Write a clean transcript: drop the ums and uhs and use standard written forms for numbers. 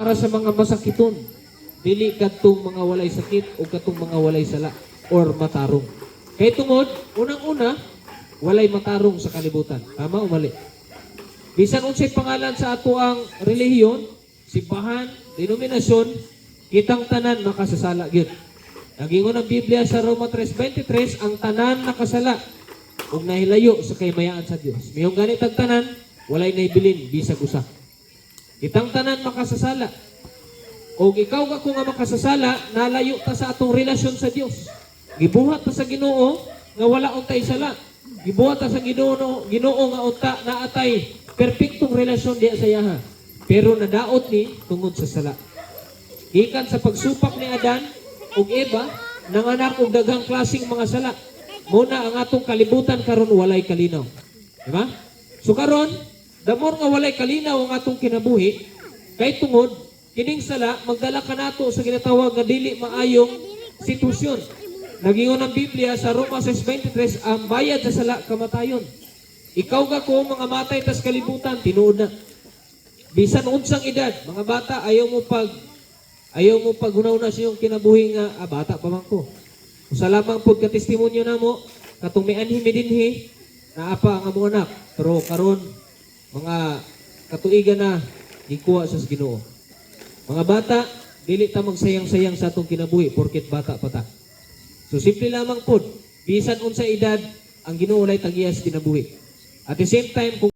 para sa mga masakiton. Dili kadtong mga walay sakit o kadtong mga walay sala or matarong. Kay tungod, unang-una, walay matarong sa kalibutan. Tama o mali? Bisan unsay pangalan sa ato ang relihiyon, simbahan, denominasyon, kitang tanan makasasala gyud. Nagingon ang Biblia sa Roma 3:23, ang tanan nakasala ug nahilayo sa kaymayaan sa Dios. Miyong ganit ang tanan, walay naibilin bisag usa. Kitang tanan makasasala. O ikaw ka kung nga makasasala, nalayo ta sa atong relasyon sa Dios. Gibuhat ta sa Ginoo nga wala untay sala. Gibuhat ta sa Ginoo nga unta naatay perpektong relasyon diya sa yaha. Pero nadaot ni tungod sa sala. Gikan sa pagsupak ni Adan ug Eva, nanganak og daghang klaseng mga sala. Muna ang atong kalibutan karon walay kalinaw. Di ba? So karon, damor nga walay kalinaw ang atong kinabuhi, kay tungod kining sala magdala kanato sa ginatawag nga dili maayong sitwasyon. Nagingon ang Biblia sa Roma 6:23, ang bayad sa sala kamatayon. Ikaw ka ko mga matay tas kalibutan tinuod na. Bisan unsang edad, mga bata ayaw mo paghunaw na sa iyong kinabuhi nga bata pa man ko. Usa lamang pud ka testimonyo namo katong may anhi midinhi na apa ang among anak. Pero karon mga katuigan na gikuha sa Ginoo. Mga bata, dili ta magsayang-sayang sa atong kinabuhi porket bata pa ta. So simple lamang pod, bisan unsa edad ang Ginoo lay tag-iya sa kinabuhi. At the same time, kung